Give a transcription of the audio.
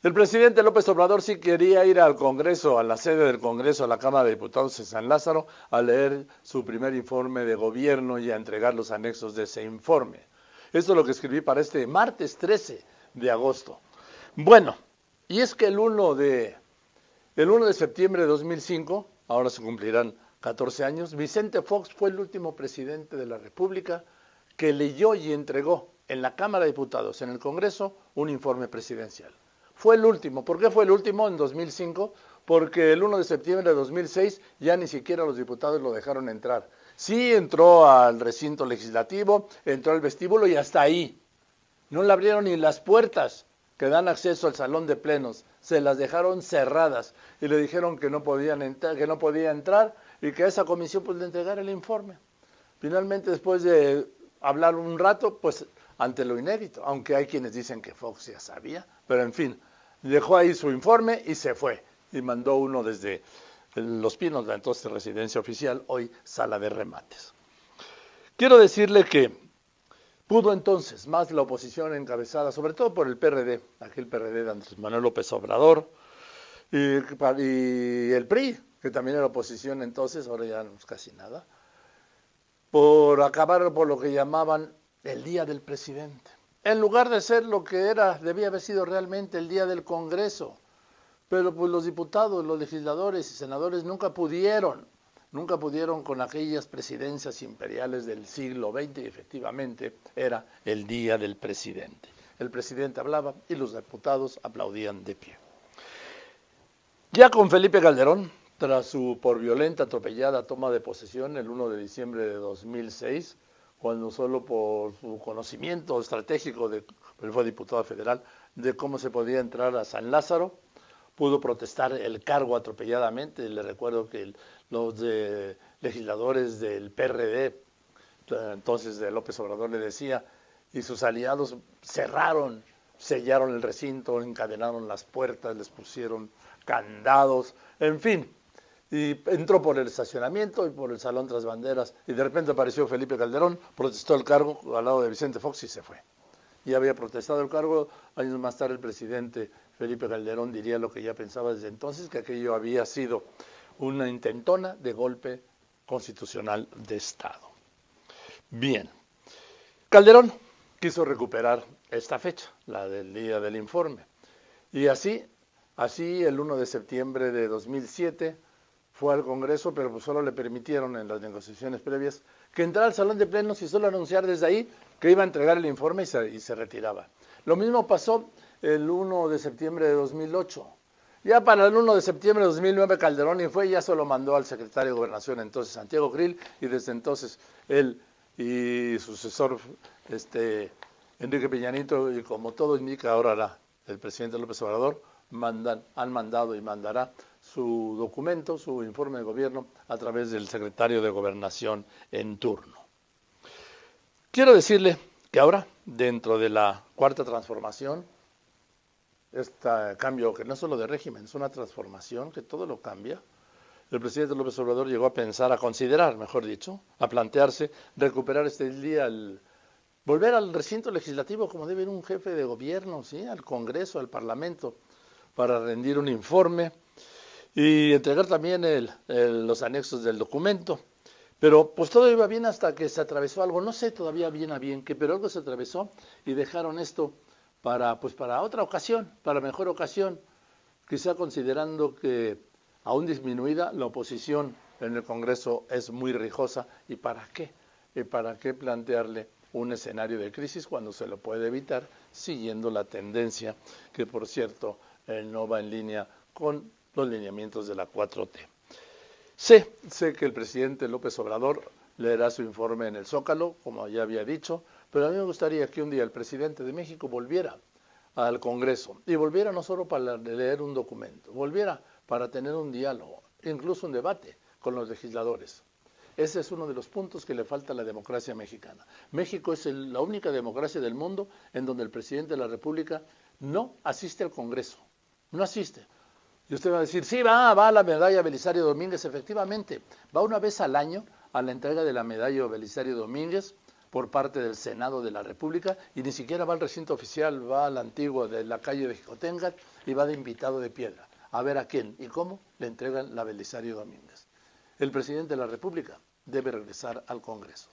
El presidente López Obrador sí quería ir al Congreso, a la sede del Congreso, a la Cámara de Diputados en San Lázaro, a leer su primer informe de gobierno y a entregar los anexos de ese informe. Esto es lo que escribí para este martes 13 de agosto. Bueno, y es que el 1 de septiembre de 2005, ahora se cumplirán 14 años, Vicente Fox fue el último presidente de la República que leyó y entregó en la Cámara de Diputados, en el Congreso, un informe presidencial. Fue el último. ¿Por qué fue el último en 2005? Porque el 1 de septiembre de 2006 ya ni siquiera los diputados lo dejaron entrar. Sí entró al recinto legislativo, entró al vestíbulo y hasta ahí. No le abrieron ni las puertas que dan acceso al salón de plenos. Se las dejaron cerradas y le dijeron que no podían entrar, que no podía entrar y que a esa comisión pues le entregara el informe. Finalmente, después de hablar un rato, pues ante lo inédito, aunque hay quienes dicen que Fox ya sabía, pero en fin, dejó ahí su informe y se fue. Y mandó uno desde Los Pinos, la entonces residencia oficial, hoy sala de remates. Quiero decirle que pudo entonces más la oposición encabezada, sobre todo por el PRD, aquel PRD de Andrés Manuel López Obrador, y el PRI, que también era oposición entonces, ahora ya no es casi nada, por acabar por lo que llamaban el Día del Presidente. En lugar de ser lo que era, debía haber sido realmente el Día del Congreso. Pero pues los diputados, los legisladores y senadores nunca pudieron con aquellas presidencias imperiales del siglo XX y efectivamente era el Día del Presidente. El presidente hablaba y los diputados aplaudían de pie. Ya con Felipe Calderón, tras su por violenta, atropellada toma de posesión el 1 de diciembre de 2006, cuando solo por su conocimiento estratégico, él fue diputado federal, de cómo se podía entrar a San Lázaro, pudo protestar el cargo atropelladamente. Le recuerdo que los legisladores del PRD, entonces de López Obrador, le decía, y sus aliados sellaron el recinto, encadenaron las puertas, les pusieron candados, en fin. Y entró por el estacionamiento y por el Salón Tras Banderas y de repente apareció Felipe Calderón, protestó el cargo al lado de Vicente Fox y se fue. Y había protestado el cargo, años más tarde el presidente Felipe Calderón diría lo que ya pensaba desde entonces, que aquello había sido una intentona de golpe constitucional de Estado. Bien, Calderón quiso recuperar esta fecha, la del día del informe, y así el 1 de septiembre de 2007 fue al Congreso, pero pues solo le permitieron en las negociaciones previas que entrara al salón de plenos y solo anunciar desde ahí que iba a entregar el informe y se retiraba. Lo mismo pasó el 1 de septiembre de 2008. Ya para el 1 de septiembre de 2009 Calderón y fue, ya se lo mandó al secretario de Gobernación entonces Santiago Krill, y desde entonces él y su sucesor Enrique Peña Nieto, y como todo indica ahora el presidente López Obrador, han mandado y mandará su documento, su informe de gobierno a través del secretario de Gobernación en turno. Quiero decirle que ahora, dentro de la cuarta transformación, este cambio que no es solo de régimen, es una transformación que todo lo cambia, el presidente López Obrador llegó a pensar, a considerar, mejor dicho, a plantearse recuperar este día, volver al recinto legislativo como debe ir un jefe de gobierno, ¿sí? Al Congreso, al Parlamento, para rendir un informe y entregar también los anexos del documento. Pero pues todo iba bien hasta que se atravesó algo, no sé todavía bien a bien qué, pero algo se atravesó y dejaron esto para otra ocasión, para mejor ocasión, quizá considerando que aún disminuida la oposición en el Congreso es muy rijosa. ¿Y para qué? ¿Y para qué plantearle un escenario de crisis cuando se lo puede evitar siguiendo la tendencia que, por cierto, no va en línea con los lineamientos de la 4T? Sé que el presidente López Obrador leerá su informe en el Zócalo, como ya había dicho, pero a mí me gustaría que un día el presidente de México volviera al Congreso y volviera no solo para leer un documento, volviera para tener un diálogo, incluso un debate con los legisladores. Ese es uno de los puntos que le falta a la democracia mexicana. México es la única democracia del mundo en donde el presidente de la República no asiste al Congreso, no asiste. Y usted va a decir, sí, va a la medalla Belisario Domínguez, efectivamente, va una vez al año a la entrega de la medalla Belisario Domínguez por parte del Senado de la República y ni siquiera va al recinto oficial, va a la antigua de la calle de Jicotencat y va de invitado de piedra a ver a quién y cómo le entregan la Belisario Domínguez. El presidente de la República debe regresar al Congreso.